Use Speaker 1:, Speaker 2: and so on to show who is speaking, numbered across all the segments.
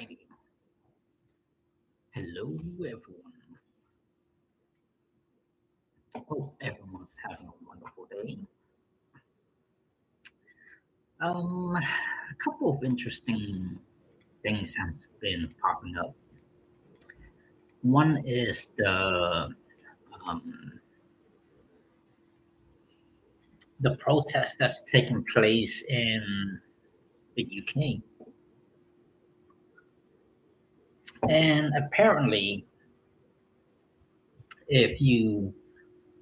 Speaker 1: Alrighty. Hello, everyone. Hope everyone's having a wonderful day. A couple of interesting things have been popping up. One is um, the protest that's taking place in the UK, and apparently, if you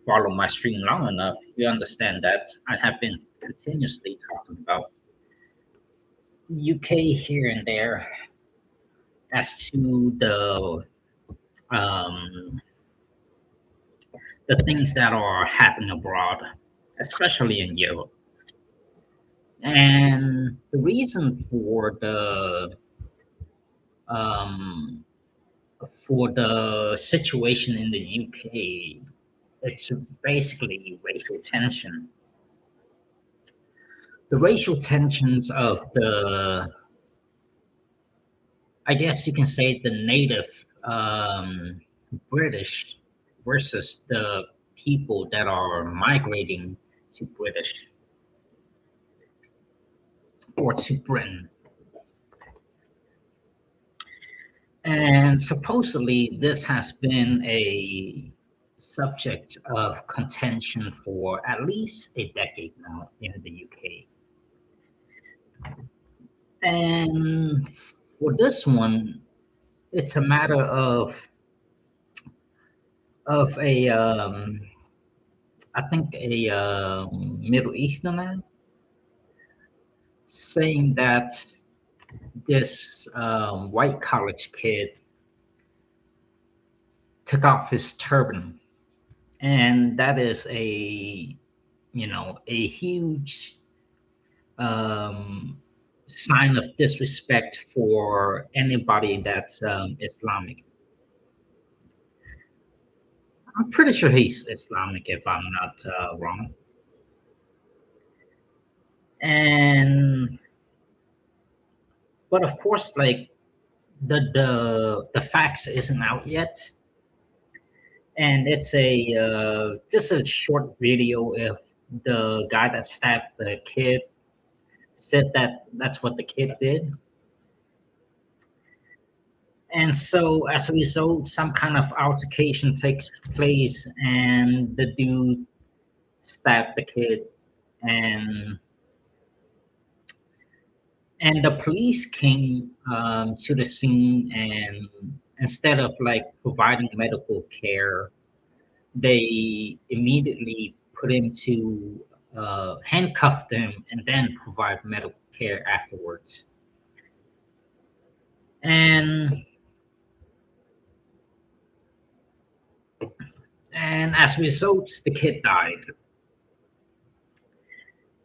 Speaker 1: follow my stream long enough, you understand that I have been continuously talking about UK here and there as to um, the things that are happening abroad, especially in Europe. And the reason um, for the situation in the UK, it's basically racial tension. The racial tensions of I guess you can say, the native British versus the people that are migrating to British or to Britain. And supposedly, this has been a subject of contention for at least a decade now in the UK. And for this one, it's a matter of I think a Middle Eastern man saying that this white college kid took off his turban, and that is a huge um, sign of disrespect for anybody that's Islamic. I'm pretty sure he's Islamic, if I'm not wrong. And but of course, like the facts isn't out yet, and it's a just a short video. If the guy that stabbed the kid said that that's what the kid did, and so as a result, some kind of altercation takes place, and the dude stabbed the kid, and the police came to the scene, and instead of like providing medical care, they immediately put him to handcuffed him and then provide medical care afterwards. And as a result, the kid died.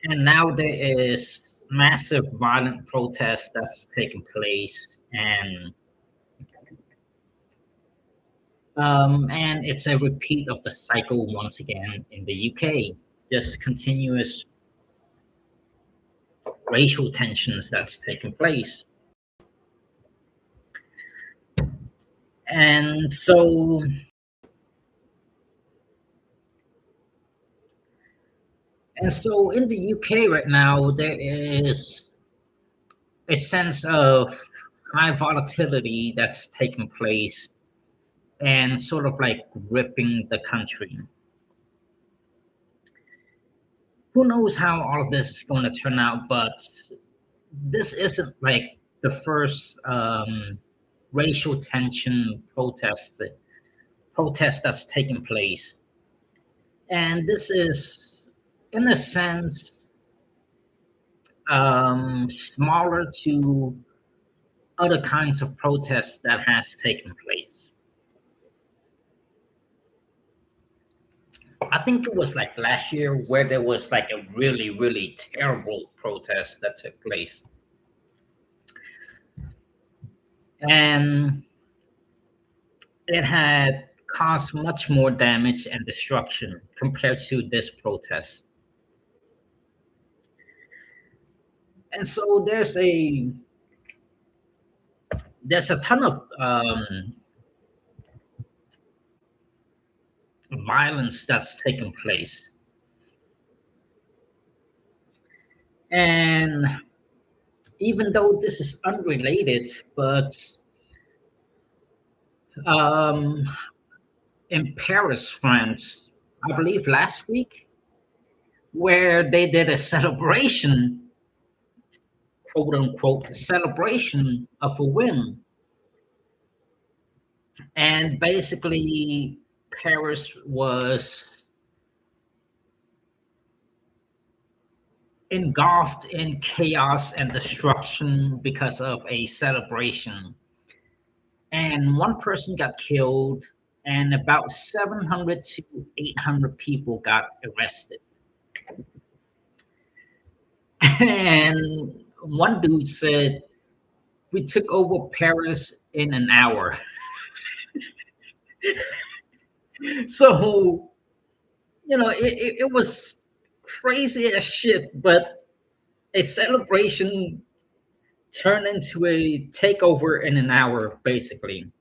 Speaker 1: And now there is massive violent protest that's taking place, and it's a repeat of the cycle once again in the UK. Just continuous racial tensions that's taking place. And so in the UK right now, there is a sense of high volatility that's taking place and sort of like gripping the country. Who knows how all of this is going to turn out, but this isn't like the first racial tension protest that's taking place. And this is, in a sense, smaller to other kinds of protests that has taken place. I think it was like last year where there was like a really, really terrible protest that took place. And it had caused much more damage and destruction compared to this protest. And so there's a ton of violence that's taken place, and even though this is unrelated, but um, in Paris, France, I believe last week, where they did a celebration, quote unquote, celebration of a win. And basically, Paris was engulfed in chaos and destruction because of a celebration. And one person got killed, and about 700 to 800 people got arrested. And one dude said, "We took over Paris in an hour." So, it was crazy as shit, but a celebration turned into a takeover in an hour, basically.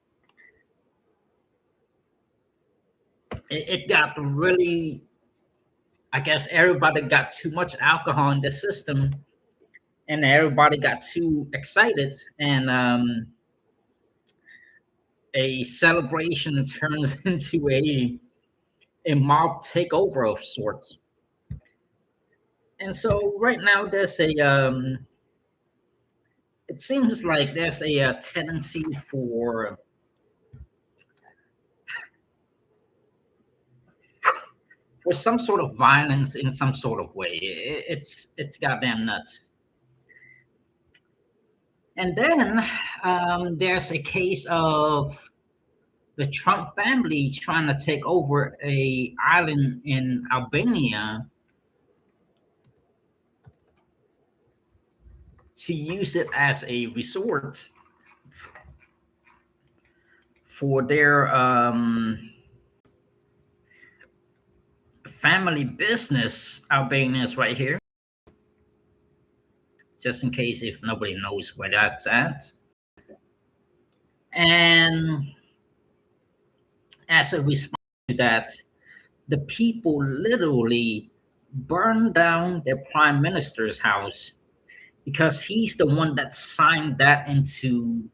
Speaker 1: It got really, I guess everybody got too much alcohol in the system, and everybody got too excited, and a celebration turns into a mob takeover of sorts. And so right now there's a it seems like there's a tendency for some sort of violence in some sort of way. It's goddamn nuts. And then there's a case of the Trump family trying to take over a island in Albania to use it as a resort for their family business. Albania is right here, just in case if nobody knows where that's at. And as a response to that, the people literally burned down their prime minister's house because he's the one that signed that into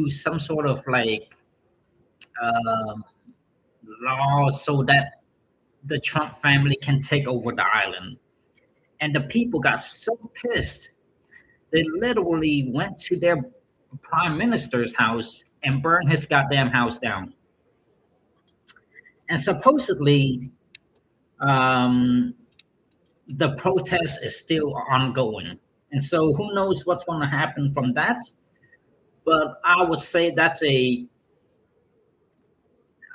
Speaker 1: some sort of like um, law so that the Trump family can take over the island. And the people got so pissed, they literally went to their prime minister's house and burned his goddamn house down. And supposedly, um, the protest is still ongoing. And so who knows what's going to happen from that? But I would say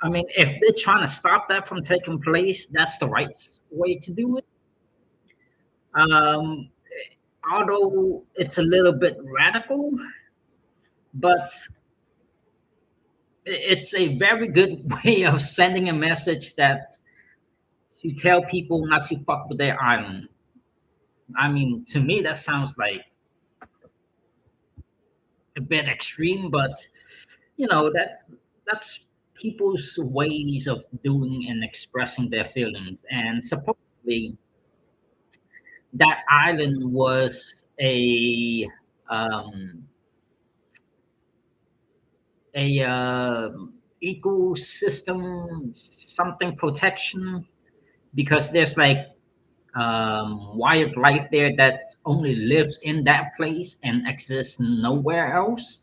Speaker 1: I mean, if they're trying to stop that from taking place, that's the right way to do it. Um, Although it's a little bit radical, but it's a very good way of sending a message that to tell people not to fuck with their island. I mean, to me, that sounds like a bit extreme, but that's people's ways of doing and expressing their feelings. And supposedly, that island was um, a ecosystem something protection because there's like wildlife there that only lives in that place and exists nowhere else.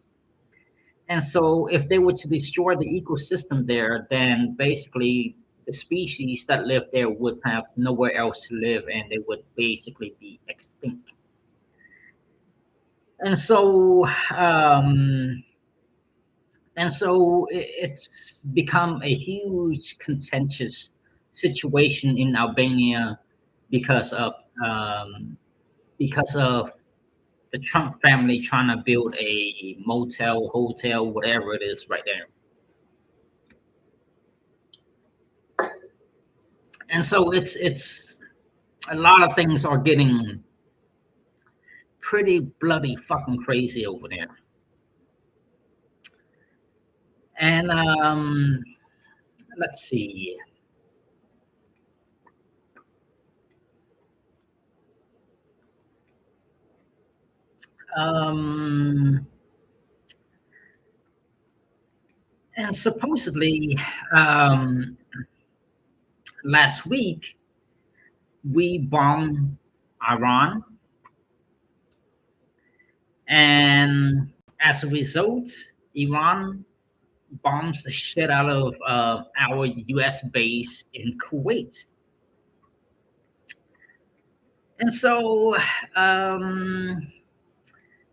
Speaker 1: And so, if they were to destroy the ecosystem there, then basically the species that live there would have nowhere else to live and they would basically be extinct. And so, it's become a huge contentious situation in Albania because of um, because of the Trump family trying to build a motel, hotel, whatever it is, right there. And so it's a lot of things are getting pretty bloody fucking crazy over there. And let's see. Um, and supposedly, um, last week we bombed Iran, and as a result, Iran bombs the shit out of our U.S. base in Kuwait. And so um,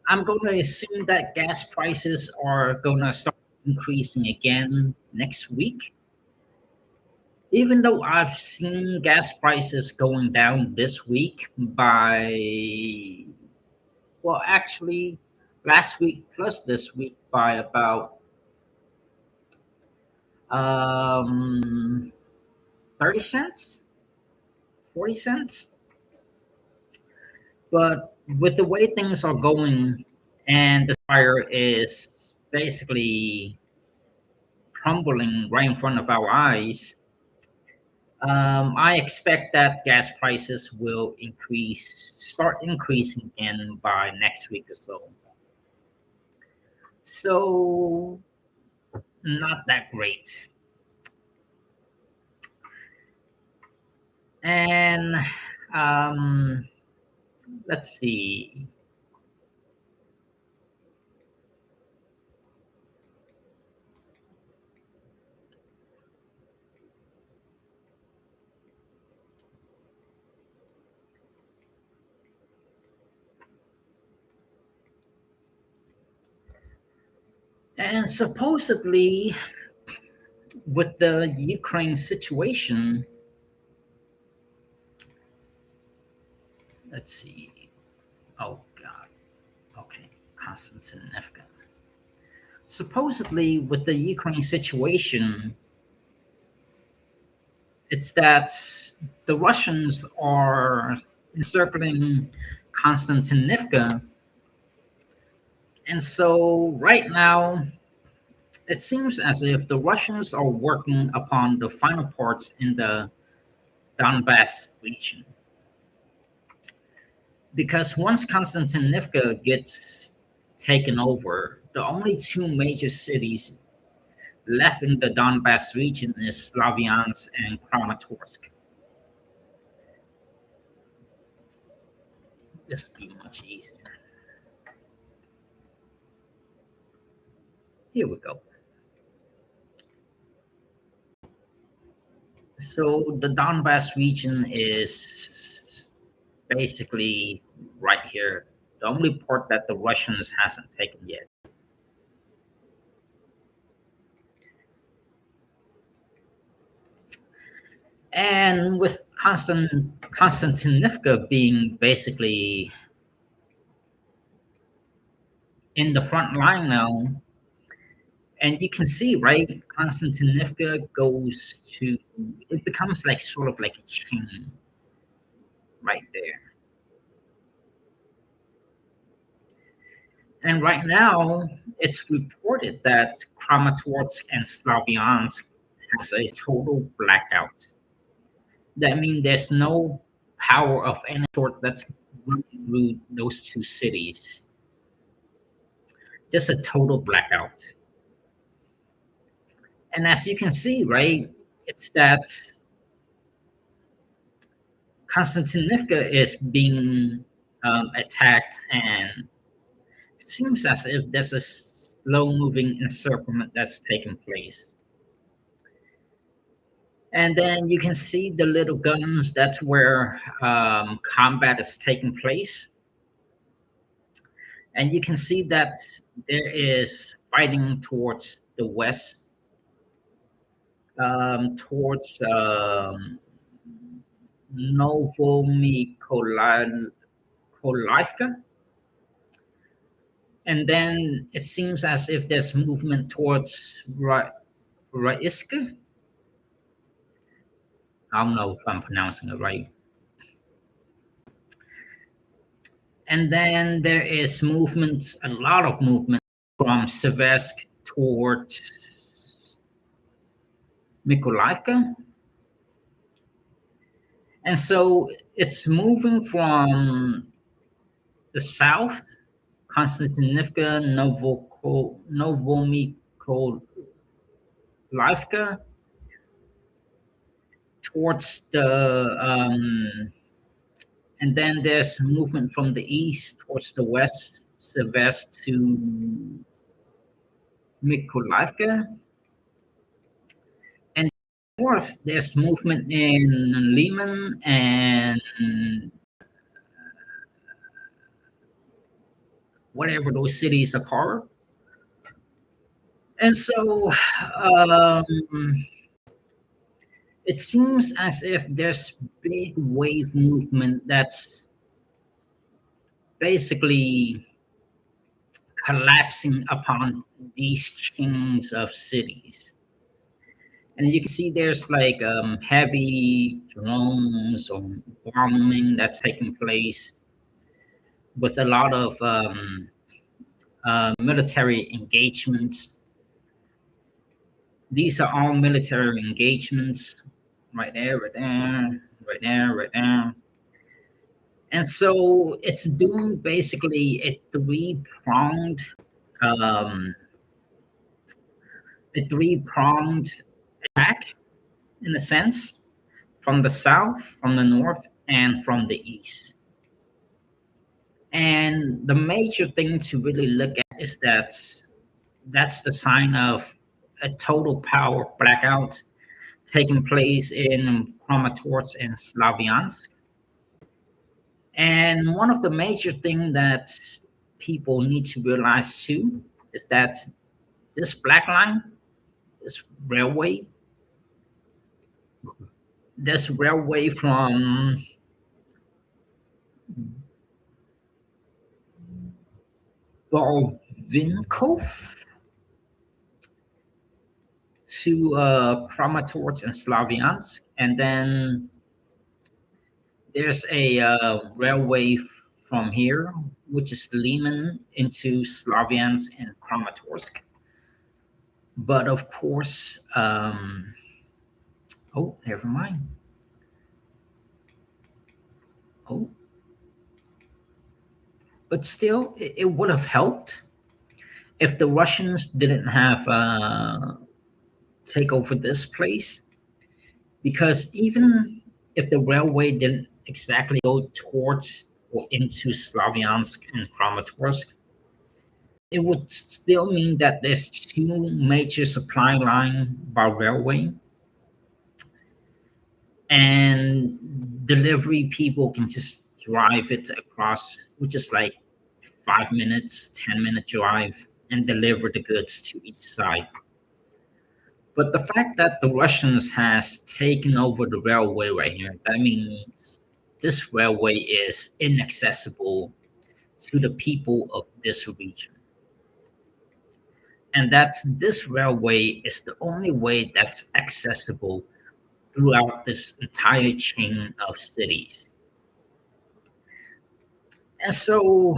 Speaker 1: I'm going to assume that gas prices are going to start increasing again next week. Even though I've seen gas prices going down this week by, well, actually, last week plus this week by about um, 30 cents, 40 cents. But with the way things are going and the fire is basically crumbling right in front of our eyes, I expect that gas prices will start increasing again by next week or so. So, not that great. And um, let's see. And supposedly, with the Ukraine situation, let's see. Oh, God. Okay. Konstantinivka. Supposedly, with the Ukraine situation, it's that the Russians are encircling Konstantinivka. And so, right now, it seems as if the Russians are working upon the final parts in the Donbass region. Because once Konstantinivka gets taken over, the only two major cities left in the Donbass region is Slavyansk and Kramatorsk. This will be much easier. Here we go. So the Donbass region is basically right here. The only part that the Russians hasn't taken yet. And with Konstantinivka being basically in the front line now, and you can see, right, Konstantinivka goes to, it becomes like sort of like a chain right there. And right now, it's reported that Kramatorsk and Slavyansk has a total blackout. That means there's no power of any sort that's running through those two cities. Just a total blackout. And as you can see, right, it's that Konstantinivka is being attacked, and it seems as if there's a slow moving encirclement that's taking place. And then you can see the little guns, that's where combat is taking place. And you can see that there is fighting towards the west, towards Novomykolaiv, and then it seems as if there's movement towards Raiska. I don't know if I'm pronouncing it right. And then there is movement, a lot of movement from Seversk towards Mykolaiv. And so it's moving from the south, Konstantinivka, Novomykolaiv, towards and then there's movement from the east towards the west to Mykolaiv. And north, there's movement in Lehman and whatever those cities are called. And so it seems as if there's big wave movement that's basically collapsing upon these chains of cities. And you can see there's like heavy drones or bombing that's taking place with a lot of military engagements. These are all military engagements right there, right there, right there, right there. And so it's doing basically um, a three-pronged attack in a sense, from the south, from the north, and from the east. And the major thing to really look at is that that's the sign of a total power blackout taking place in Kramatorsk and Slavyansk. And one of the major things that people need to realize too is that this black line, this railway, this railway from Volvinkov to Kramatorsk and Slavyansk, and then there's a railway from here, which is Liman into Slavyansk and Kramatorsk. But of course, oh, never mind. Oh, but still, it would have helped if the Russians didn't have take over this place, because even if the railway didn't exactly go towards or into Slavyansk and Kramatorsk, it would still mean that there's two major supply line by railway, and delivery people can just drive it across, which is like 5 minutes, 10-minute drive, and deliver the goods to each side. But the fact that the Russians has taken over the railway right here, that means this railway is inaccessible to the people of this region. And that's this railway is the only way that's accessible throughout this entire chain of cities. And so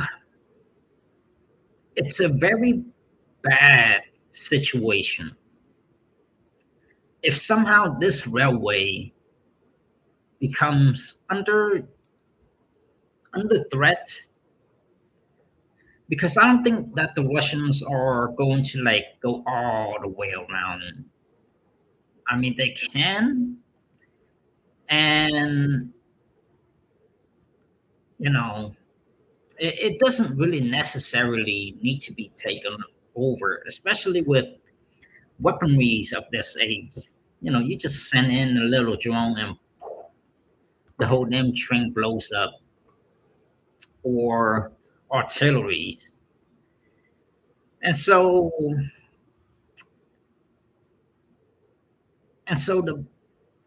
Speaker 1: it's a very bad situation. If somehow this railway becomes under threat, because I don't think that the Russians are going to like go all the way around. I mean, they can, and you know, it doesn't really necessarily need to be taken over, especially with weaponries of this age. You know, you just send in a little drone and the whole damn train blows up, or artillery. And so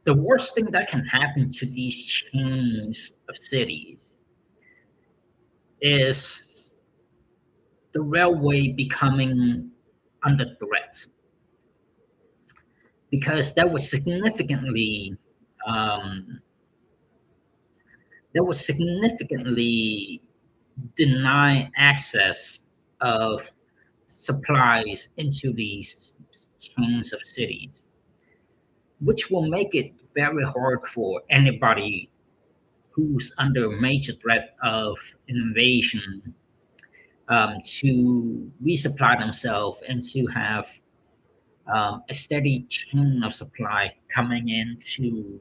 Speaker 1: the worst thing that can happen to these chains of cities is the railway becoming under threat, because um, that would significantly deny access of supplies into these chains of cities. which will make it very hard for anybody who's under major threat of invasion to resupply themselves and to have a steady chain of supply coming in to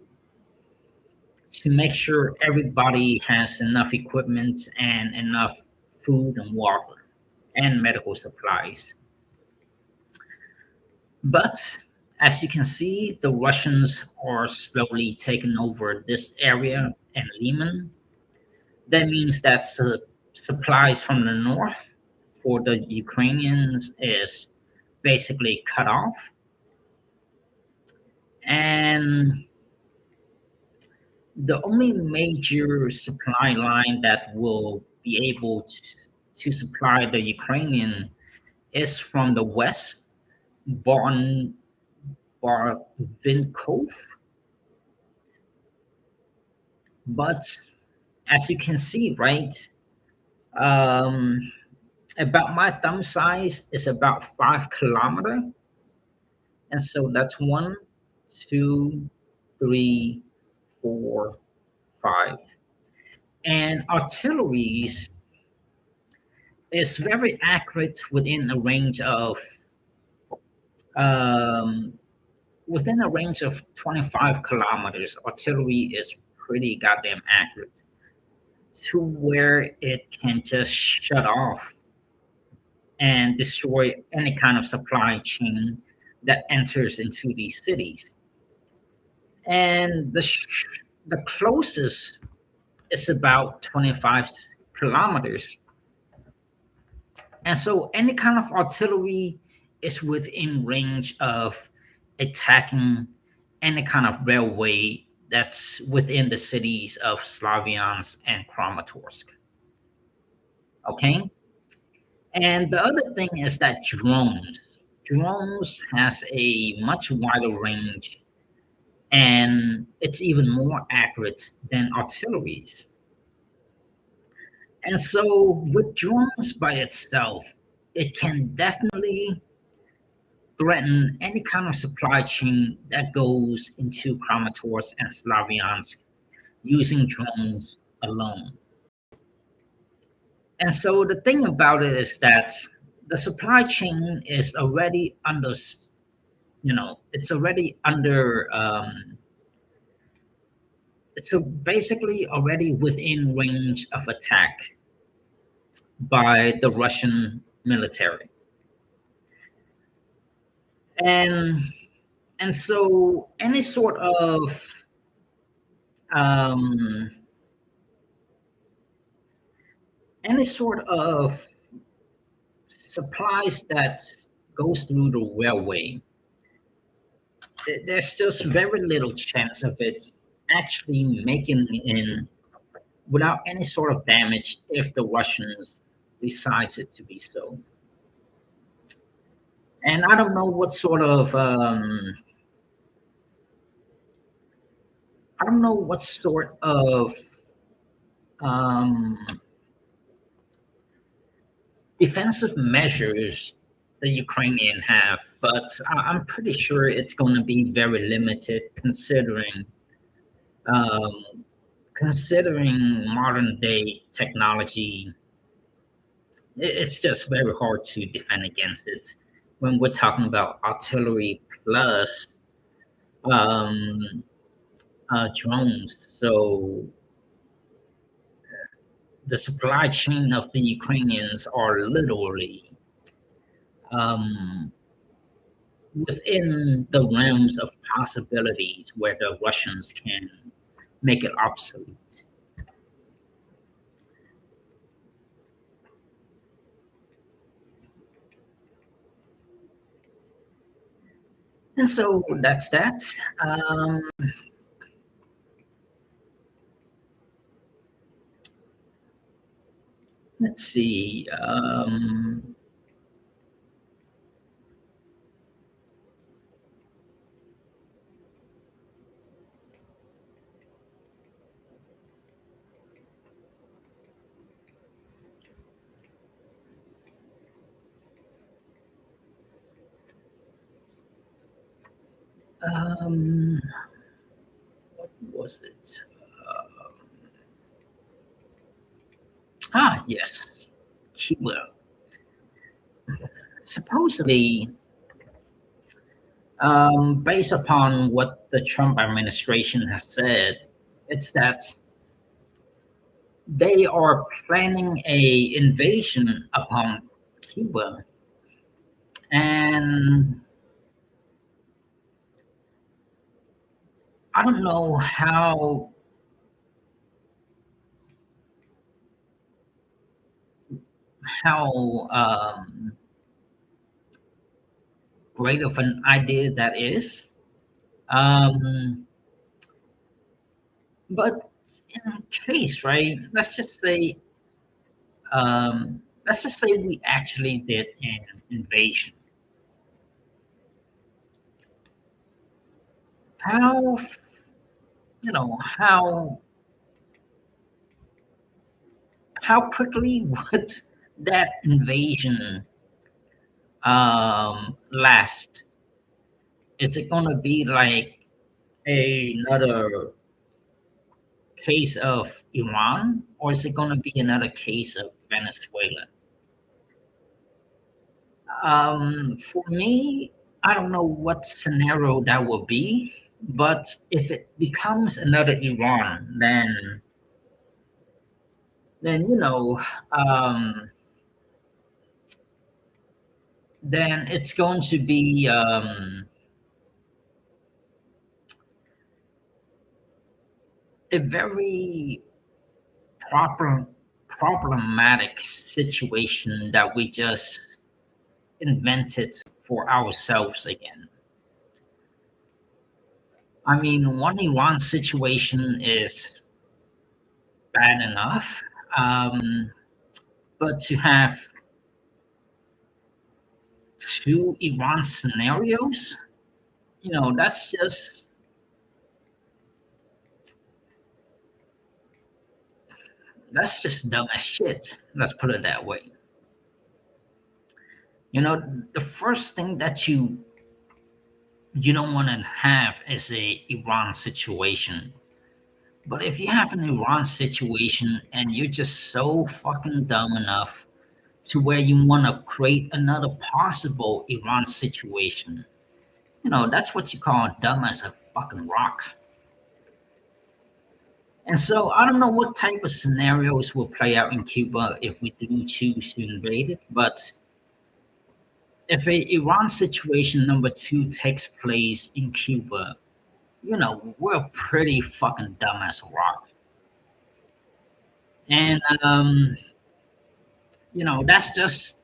Speaker 1: make sure everybody has enough equipment and enough food and water and medical supplies. But as you can see, the Russians are slowly taking over this area and Liman. That means that supplies from the north for the Ukrainians is basically cut off. And the only major supply line that will be able to supply the Ukrainian is from the west, Bon Barvinkov. But as you can see, right, um, about my thumb size is about 5 kilometer. And so that's one, two, three, four, five. And artilleries is very accurate um, within a range of 25 kilometers. Artillery is pretty goddamn accurate to where it can just shut off and destroy any kind of supply chain that enters into these cities. And the closest is about 25 kilometers. And so any kind of artillery is within range of attacking any kind of railway that's within the cities of Slavyansk and Kramatorsk. Okay? And the other thing is that drones has a much wider range and it's even more accurate than artilleries. And so with drones by itself, it can definitely threaten any kind of supply chain that goes into Kramatorsk and Slavyansk using drones alone. And so the thing about it is that the supply chain is already under, it's already under, basically already within range of attack by the Russian military. And so um, any sort of supplies that goes through the railway, there's just very little chance of it actually making it in without any sort of damage if the Russians decides it to be so. And I don't know what sort of I don't know what sort of um, defensive measures the Ukrainian have, but I'm pretty sure it's going to be very limited um, considering modern day technology. It's just very hard to defend against it when we're talking about artillery plus um, drones. So the supply chain of the Ukrainians are literally um, within the realms of possibilities where the Russians can make it obsolete. And so that's that. Let's see. Um, what was it? Yes, Cuba. Supposedly, based upon what the Trump administration has said, it's that they are planning a invasion upon Cuba, and I don't know how great of an idea that is. Um, but in case, right? Let's just say we actually did an invasion. How you know how quickly would that invasion last? Is it going to be like another case of Iran, or is it going to be another case of Venezuela? For me, I don't know what scenario that will be, but if it becomes another Iran, then um, then it's going to be a very proper problematic situation that we just invented for ourselves again. I mean, one Iran situation is bad enough, um, but to have two Iran scenarios, that's just dumb as shit. Let's put it that way. The first thing that you don't want to have is a Iran situation. But if you have an Iran situation and you're just so fucking dumb enough to where you want to create another possible Iran situation, that's what you call dumb as a fucking rock. And so I don't know what type of scenarios will play out in Cuba if we do choose to invade it, but if a Iran situation number two takes place in Cuba, we're pretty fucking dumb as a rock. And that's just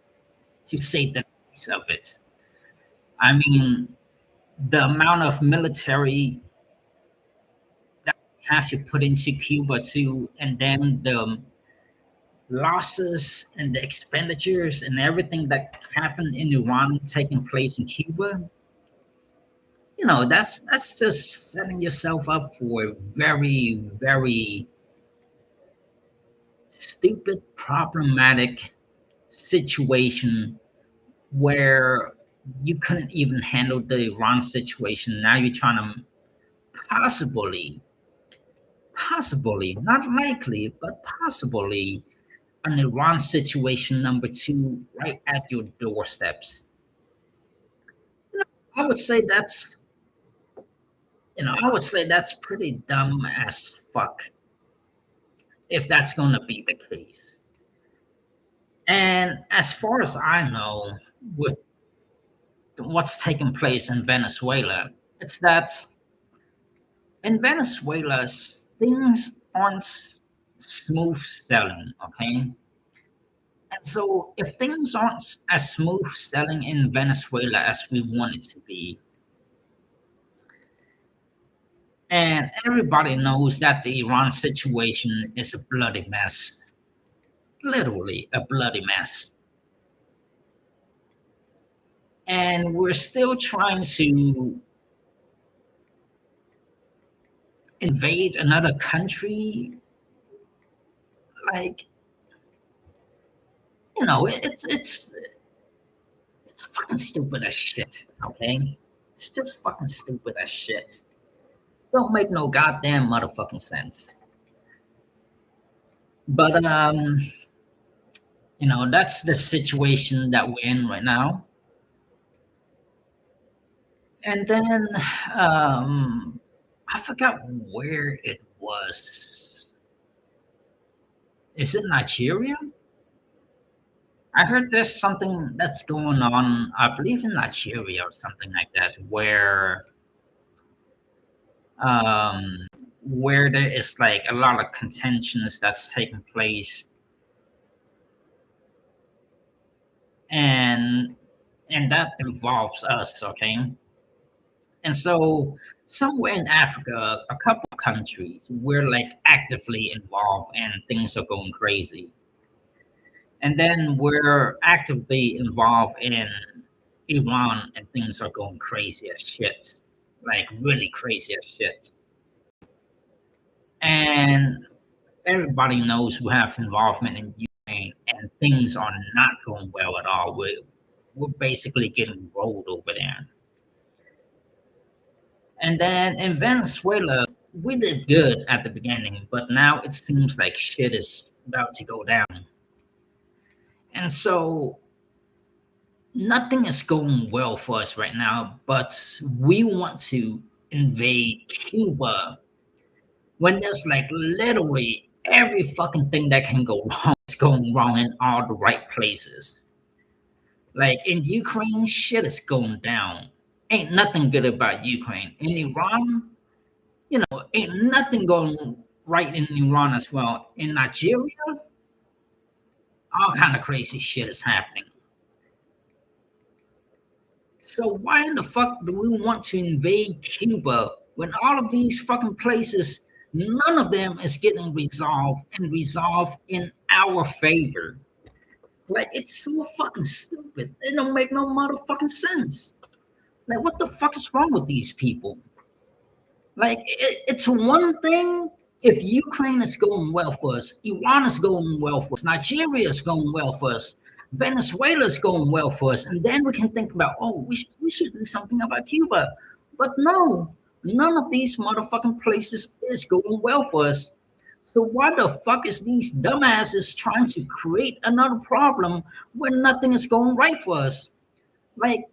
Speaker 1: to say the least of it. I mean, the amount of military that we have to put into Cuba too, and then the losses and the expenditures and everything that happened in Iran taking place in Cuba, that's just setting yourself up for a very, very stupid, problematic situation where you couldn't even handle the Iran situation. Now you're trying to possibly, possibly, not likely, but possibly an Iran situation number two right at your doorsteps. I would say that's pretty dumb as fuck if that's going to be the case. And as far as I know, with what's taking place in Venezuela, it's that in Venezuela, things aren't smooth sailing, okay? And so, if things aren't as smooth sailing in Venezuela as we want it to be, and everybody knows that the Iran situation is a bloody mess, literally a bloody mess, and we're still trying to invade another country, like it's fucking stupid as shit, okay? It's just fucking stupid as shit. Don't make no goddamn motherfucking sense. But that's the situation that we're in right now. And then um, I forgot where it was. Is it Nigeria? I heard there's something that's going on, I believe in Nigeria or something like that, um, where there is like a lot of contentions that's taking place, and that involves us, okay? And so somewhere in Africa, a couple of countries, we're like actively involved and things are going crazy. And then we're actively involved in Iran and things are going crazy as shit. Like really crazy as shit. And everybody knows we have involvement in Ukraine and things are not going well at all. We're basically getting rolled over there. And then in Venezuela, we did good at the beginning, but now it seems like shit is about to go down. And so nothing is going well for us right now, but we want to invade Cuba when there's like literally every fucking thing that can go wrong is going wrong in all the right places. Like in Ukraine, shit is going down. Ain't nothing good about Ukraine. In Iran, ain't nothing going right in Iran as well. In Nigeria, all kind of crazy shit is happening. So why in the fuck do we want to invade Cuba when all of these fucking places, none of them is getting resolved and resolved in our favor? Like it's so fucking stupid. It don't make no motherfucking sense. Like what the fuck is wrong with these people? Like it's one thing if Ukraine is going well for us, Iran is going well for us, Nigeria is going well for us, Venezuela is going well for us, and then we can think about, oh, we should do something about Cuba. But no, none of these motherfucking places is going well for us. So why the fuck is these dumbasses trying to create another problem when nothing is going right for us? Like,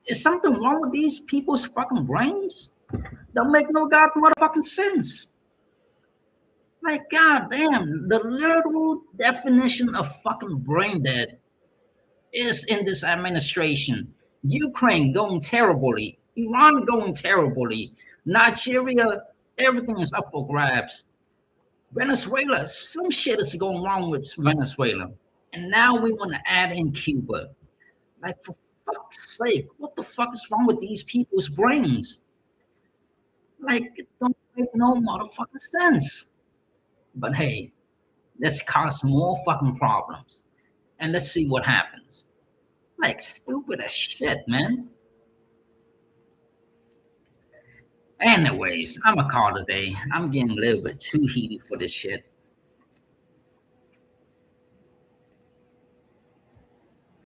Speaker 1: is something wrong with these people's fucking brains? Don't make no god motherfucking sense. Like, god damn, the literal definition of fucking brain dead is in this administration. Ukraine going terribly, Iran going terribly, Nigeria, everything is up for grabs. Venezuela, some shit is going wrong with Venezuela. And now we want to add in Cuba. Like, for fuck's sake, what the fuck is wrong with these people's brains? Like, it don't make no motherfucking sense. But hey, let's cause more fucking problems. And let's see what happens. Like, stupid as shit, man. Anyways, I'm a call today. I'm getting a little bit too heated for this shit.